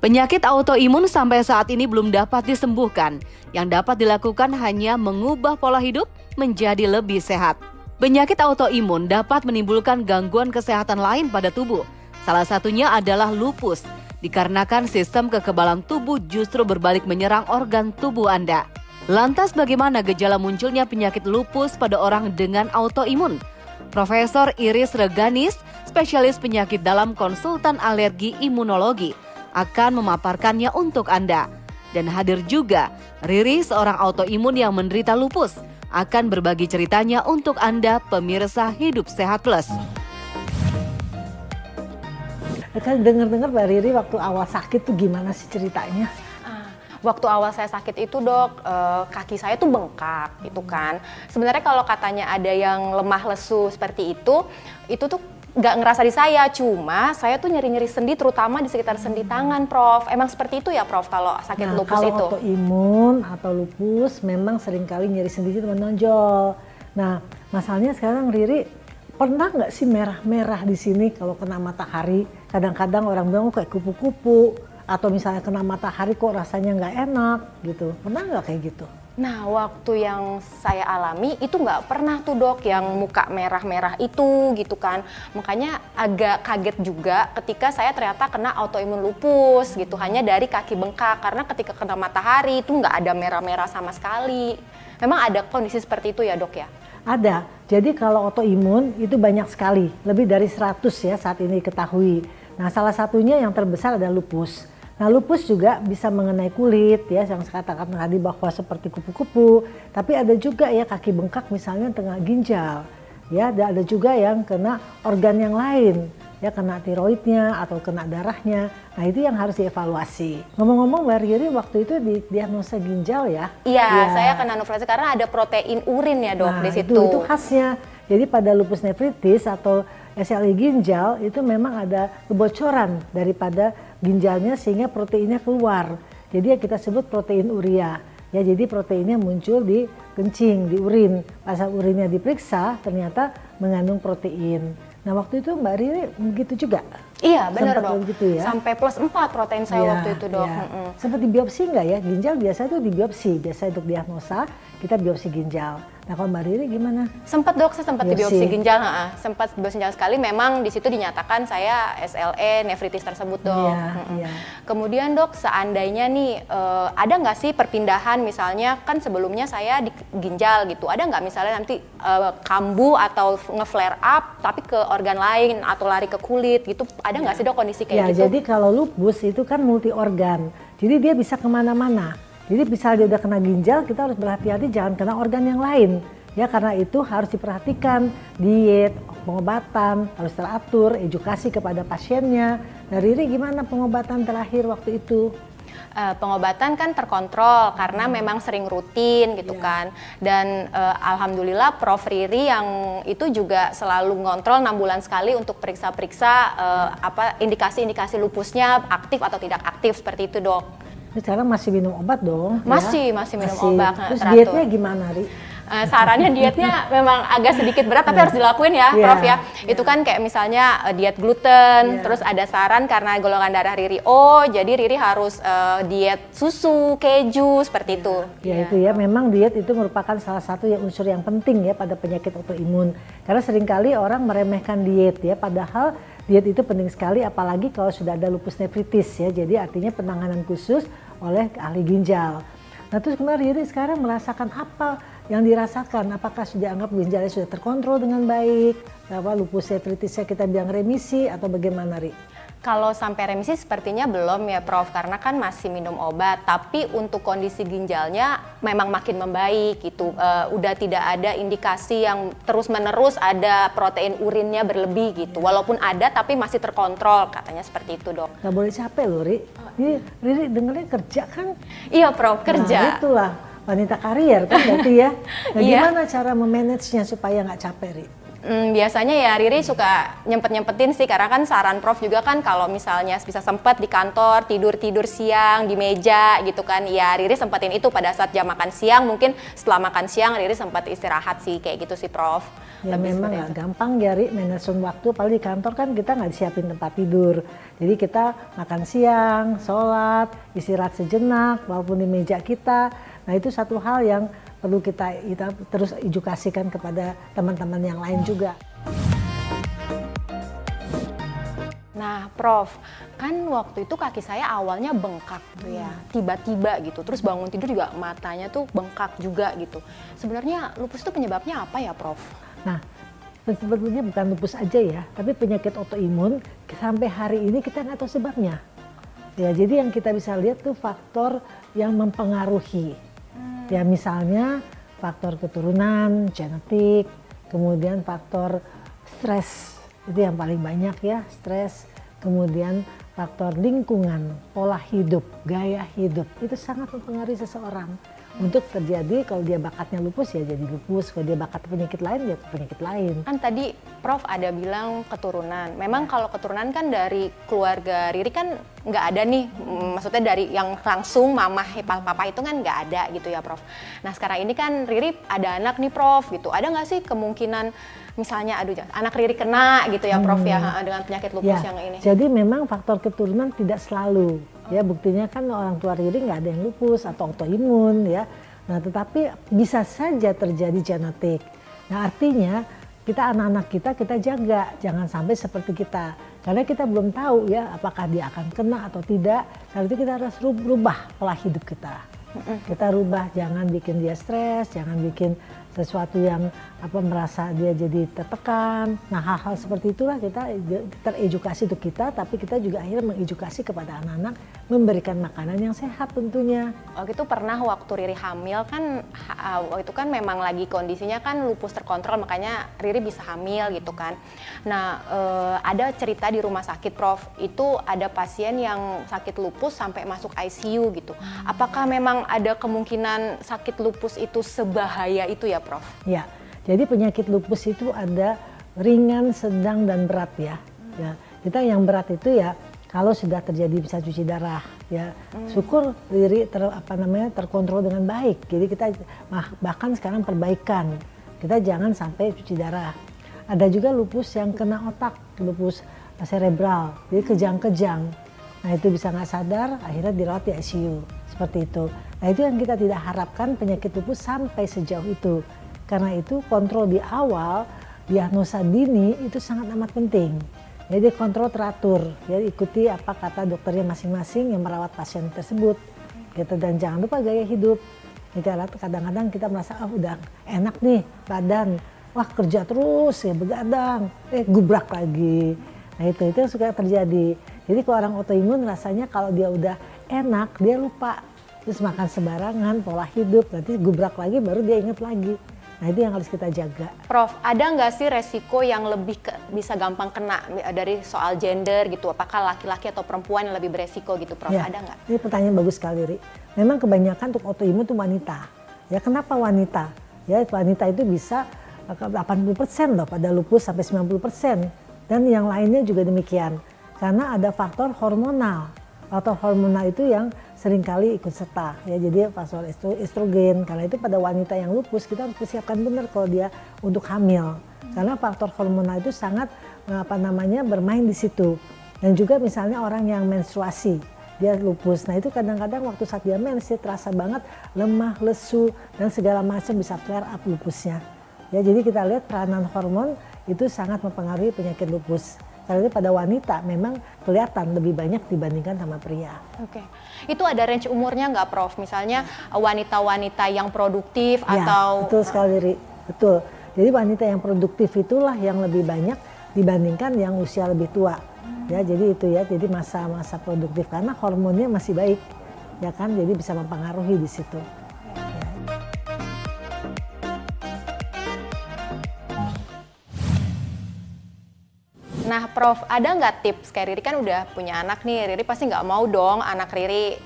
Penyakit autoimun sampai saat ini belum dapat disembuhkan. Yang dapat dilakukan hanya mengubah pola hidup menjadi lebih sehat. Penyakit autoimun dapat menimbulkan gangguan kesehatan lain pada tubuh. Salah satunya adalah lupus, dikarenakan sistem kekebalan tubuh justru berbalik menyerang organ tubuh Anda. Lantas bagaimana gejala munculnya penyakit lupus pada orang dengan autoimun? Profesor Iris Reganis, spesialis penyakit dalam konsultan alergi imunologi, akan memaparkannya untuk Anda. Dan hadir juga Riri, seorang autoimun yang menderita lupus, akan berbagi ceritanya untuk Anda pemirsa Hidup Sehat Plus. Kan dengar-dengar Mbak Riri waktu awal sakit tuh gimana sih ceritanya? Waktu awal saya sakit itu dok, kaki saya tuh bengkak gitu kan. Sebenarnya kalau katanya ada yang lemah lesu seperti itu tuh nggak ngerasa di saya, cuma saya tuh nyeri-nyeri sendi terutama di sekitar sendi tangan, Prof. Emang seperti itu ya, Prof, kalau sakit lupus itu? Kalau autoimun atau lupus memang seringkali nyeri sendi itu menonjol. Nah, masalahnya sekarang Riri pernah nggak sih merah-merah di sini kalau kena matahari? Kadang-kadang orang bilang kayak kupu-kupu, atau misalnya kena matahari kok rasanya nggak enak gitu. Pernah nggak kayak gitu? Nah, waktu yang saya alami itu nggak pernah tuh dok yang muka merah-merah itu gitu kan. Makanya agak kaget juga ketika saya ternyata kena autoimun lupus gitu, hanya dari kaki bengkak. Karena ketika kena matahari itu nggak ada merah-merah sama sekali. Memang ada kondisi seperti itu ya dok ya? Ada. Jadi kalau autoimun itu banyak sekali, lebih dari 100 ya saat ini diketahui. Nah, salah satunya yang terbesar adalah lupus. Nah, lupus juga bisa mengenai kulit ya, yang saya katakan tadi bahwa seperti kupu-kupu, tapi ada juga ya kaki bengkak misalnya tengah ginjal. Ya, ada juga yang kena organ yang lain, ya kena tiroidnya atau kena darahnya. Nah, itu yang harus dievaluasi. Ngomong-ngomong Mbak Riri waktu itu diagnosa ginjal ya? Iya, saya kena nefrosis karena ada protein urin ya dok di situ. Itu khasnya. Jadi pada lupus nefritis atau SLE ginjal itu memang ada kebocoran daripada ginjalnya sehingga proteinnya keluar. Jadi ya kita sebut protein urea. Ya, jadi proteinnya muncul di kencing, di urin. Pas urinnya diperiksa ternyata mengandung protein. Nah, waktu itu Mbak Riri begitu juga? Iya benar dok, gitu ya? Sampai plus 4 protein saya waktu itu dok. Sempat dibiopsi nggak ya? Ginjal biasa itu dibiopsi, biasa untuk diagnosa kita biopsi ginjal. Nah, kalau Mbak Riri gimana? Sempat dok, saya sempat dibiopsi ginjal, sempat biopsi ginjal sekali. Memang di situ dinyatakan saya SLE nefritis tersebut dok. Kemudian dok, seandainya nih ada nggak sih perpindahan, misalnya kan sebelumnya saya di ginjal gitu, ada nggak misalnya nanti kambuh atau nge-flare up tapi ke organ lain atau lari ke kulit gitu, ada nggak sih dok kondisi kayak gitu? Jadi kalau lupus itu kan multi organ, jadi dia bisa kemana-mana. Jadi bisa dia udah kena ginjal, kita harus berhati-hati jangan kena organ yang lain. Ya, karena itu harus diperhatikan diet, pengobatan harus teratur, edukasi kepada pasiennya. Nah, Riri gimana pengobatan terakhir waktu itu? Pengobatan kan terkontrol karena memang sering rutin gitu kan. Dan alhamdulillah Prof Riri yang itu juga selalu ngontrol 6 bulan sekali untuk periksa-periksa indikasi-indikasi lupusnya aktif atau tidak aktif seperti itu dok. Sekarang masih minum obat dong? Masih minum obat. Terus dietnya gimana, Ri? Sarannya dietnya memang agak sedikit berat tapi harus dilakuin ya Prof ya. Itu kan kayak misalnya diet gluten, terus ada saran karena golongan darah Riri O, jadi Riri harus diet susu, keju, seperti itu. Ya itu ya, memang diet itu merupakan salah satu unsur yang penting ya pada penyakit autoimun. Karena seringkali orang meremehkan diet ya, padahal diet itu penting sekali apalagi kalau sudah ada lupus nefritis ya. Jadi artinya penanganan khusus oleh ahli ginjal. Nah, terus kemarin Riri sekarang merasakan apa yang dirasakan? Apakah sudah anggap ginjalnya sudah terkontrol dengan baik? Lupus nefritisnya kita bilang remisi atau bagaimana, Ri? Kalau sampai remisi sepertinya belum ya Prof, karena kan masih minum obat. Tapi untuk kondisi ginjalnya memang makin membaik gitu. Udah tidak ada indikasi yang terus-menerus ada protein urinnya berlebih gitu. Walaupun ada tapi masih terkontrol, katanya seperti itu dok. Gak boleh capek loh, Ri. Ini Riri dengernya kerja kan? Iya Prof, kerja. Nah, itulah wanita karier kan berarti ya. Nah, gimana cara memanagenya supaya nggak capek, Ri? Biasanya ya Riri suka nyempet-nyempetin sih, karena kan saran Prof juga kan kalau misalnya bisa sempet di kantor tidur siang di meja gitu kan, ya Riri sempetin itu pada saat jam makan siang, mungkin setelah makan siang Riri sempat istirahat sih, kayak gitu sih Prof. Ya memang nggak gampang ya Ri, manajemen waktu, apalagi di kantor kan kita nggak disiapin tempat tidur. Jadi kita makan siang, sholat, istirahat sejenak walaupun di meja kita. Nah itu satu hal yang perlu kita terus edukasikan kepada teman-teman yang lain juga. Nah Prof, kan waktu itu kaki saya awalnya bengkak tuh ya, tiba-tiba gitu, terus bangun tidur juga matanya tuh bengkak juga gitu. Sebenarnya lupus itu penyebabnya apa ya Prof? Nah, sebetulnya bukan lupus aja ya, tapi penyakit autoimun sampai hari ini kita nggak tahu sebabnya. Ya, jadi yang kita bisa lihat tuh faktor yang mempengaruhi. Ya, misalnya faktor keturunan, genetik, kemudian faktor stres, itu yang paling banyak ya, stres, kemudian faktor lingkungan, pola hidup, gaya hidup, itu sangat mempengaruhi seseorang. Untuk terjadi, kalau dia bakatnya lupus ya jadi lupus, kalau dia bakat penyakit lain ya penyakit lain. Kan tadi Prof ada bilang keturunan, memang kalau keturunan kan dari keluarga Riri kan nggak ada nih, maksudnya dari yang langsung mama, papa itu kan nggak ada gitu ya Prof. Nah sekarang ini kan Riri ada anak nih Prof gitu, ada nggak sih kemungkinan misalnya anak Riri kena gitu ya Prof ya dengan penyakit lupus ya, yang ini? Jadi memang faktor keturunan tidak selalu. Ya buktinya kan orang tua Riri nggak ada yang lupus atau autoimun ya. Nah tetapi bisa saja terjadi genetik. Nah artinya kita anak-anak kita jaga jangan sampai seperti kita. Karena kita belum tahu ya apakah dia akan kena atau tidak. Karena itu kita harus rubah pola hidup kita. Kita rubah, jangan bikin dia stres, jangan bikin sesuatu yang merasa dia jadi tertekan. Nah hal-hal seperti itulah kita teredukasi untuk kita, tapi kita juga akhirnya mengedukasi kepada anak-anak memberikan makanan yang sehat tentunya. Waktu itu pernah waktu Riri hamil kan, waktu itu kan memang lagi kondisinya kan lupus terkontrol, makanya Riri bisa hamil gitu kan. Nah ada cerita di rumah sakit Prof, itu ada pasien yang sakit lupus sampai masuk ICU gitu. Apakah memang ada kemungkinan sakit lupus itu sebahaya itu ya Prof? Ya, jadi penyakit lupus itu ada ringan, sedang, dan berat ya. Ya, kita yang berat itu ya kalau sudah terjadi bisa cuci darah ya. Syukur diri terkontrol dengan baik. Jadi kita bahkan sekarang perbaikan. Kita jangan sampai cuci darah. Ada juga lupus yang kena otak, lupus cerebral, jadi kejang-kejang. Nah itu bisa nggak sadar, akhirnya dirawat di ICU. Seperti itu. Nah itu yang kita tidak harapkan, penyakit lupus sampai sejauh itu. Karena itu kontrol di awal, diagnosa dini itu sangat amat penting. Jadi kontrol teratur, jadi ikuti apa kata dokternya masing-masing yang merawat pasien tersebut. Gitu. Dan jangan lupa gaya hidup. Kadang-kadang kita merasa udah enak nih badan, wah kerja terus ya begadang, gubrak lagi. Nah itu yang suka terjadi. Jadi kalau orang autoimun rasanya kalau dia udah enak dia lupa. Terus makan sembarangan, pola hidup, nanti gubrak lagi baru dia ingat lagi. Nah itu yang harus kita jaga. Prof, ada nggak sih resiko yang lebih bisa gampang kena dari soal gender gitu? Apakah laki-laki atau perempuan yang lebih beresiko gitu Prof? Ya, ada nggak? Ini pertanyaan bagus sekali Ri. Memang kebanyakan untuk autoimun itu wanita. Ya kenapa wanita? Ya wanita itu bisa 80% loh pada lupus sampai 90%. Dan yang lainnya juga demikian. Karena ada faktor hormonal. Faktor hormonal itu yang seringkali ikut serta ya, jadi faktor estrogen. Karena itu pada wanita yang lupus kita harus persiapkan benar kalau dia untuk hamil, karena faktor hormonal itu sangat bermain di situ. Dan juga misalnya orang yang menstruasi dia lupus, nah itu kadang-kadang waktu saat dia mens dia terasa banget lemah, lesu dan segala macam, bisa flare up lupusnya ya. Jadi kita lihat peranan hormon itu sangat mempengaruhi penyakit lupus. Karena pada wanita memang kelihatan lebih banyak dibandingkan sama pria. Oke, itu ada range umurnya nggak Prof? Misalnya wanita-wanita yang produktif ya, atau... Betul sekali, Ri. Betul. Jadi wanita yang produktif itulah yang lebih banyak dibandingkan yang usia lebih tua. Ya, jadi itu ya, jadi masa-masa produktif karena hormonnya masih baik, ya kan? Jadi bisa mempengaruhi di situ. Nah Prof, ada nggak tips, kayak Riri kan udah punya anak nih, Riri pasti nggak mau dong anak Riri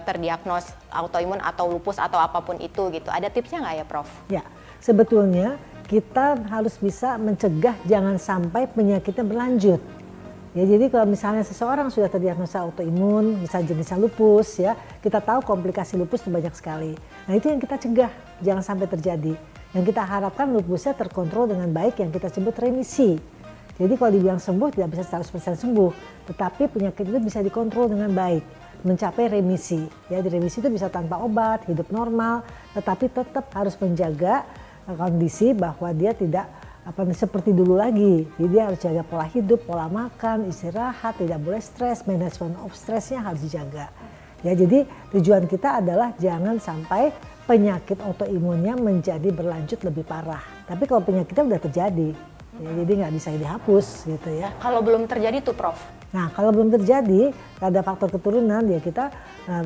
terdiagnos autoimun atau lupus atau apapun itu gitu. Ada tipsnya nggak ya Prof? Ya, sebetulnya kita harus bisa mencegah jangan sampai penyakitnya berlanjut. Ya, jadi kalau misalnya seseorang sudah terdiagnosa autoimun, misalnya jenisnya lupus ya, kita tahu komplikasi lupus itu banyak sekali. Nah itu yang kita cegah, jangan sampai terjadi. Yang kita harapkan lupusnya terkontrol dengan baik yang kita sebut remisi. Jadi kalau dibilang sembuh tidak bisa 100% sembuh, tetapi penyakit itu bisa dikontrol dengan baik, mencapai remisi. Ya, di remisi itu bisa tanpa obat, hidup normal, tetapi tetap harus menjaga kondisi bahwa dia tidak seperti dulu lagi. Jadi dia harus jaga pola hidup, pola makan, istirahat, tidak boleh stres, manajemen of stressnya harus dijaga. Ya, jadi tujuan kita adalah jangan sampai penyakit autoimunnya menjadi berlanjut lebih parah. Tapi kalau penyakitnya udah terjadi, ya, jadi nggak bisa dihapus gitu ya. Kalau belum terjadi tuh Prof? Nah kalau belum terjadi, ada faktor keturunan ya kita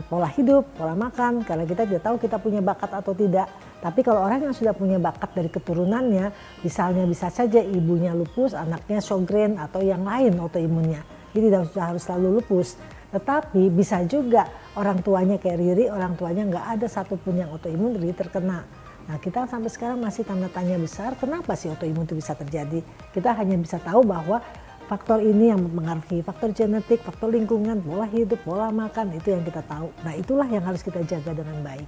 pola hidup, pola makan, karena kita tidak tahu kita punya bakat atau tidak. Tapi kalau orang yang sudah punya bakat dari keturunannya, misalnya bisa saja ibunya lupus, anaknya Sjogren atau yang lain autoimunnya. Jadi tidak harus selalu lupus. Tetapi bisa juga orang tuanya kayak Riri, orang tuanya nggak ada satupun yang autoimun, Riri terkena. Nah kita sampai sekarang masih tanda tanya besar, kenapa sih autoimun itu bisa terjadi? Kita hanya bisa tahu bahwa faktor ini yang mempengaruhi, faktor genetik, faktor lingkungan, pola hidup, pola makan, itu yang kita tahu. Nah itulah yang harus kita jaga dengan baik.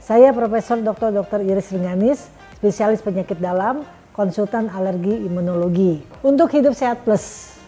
Saya Profesor Dr. Iris Rengganis, spesialis penyakit dalam, konsultan alergi imunologi. Untuk Hidup Sehat Plus.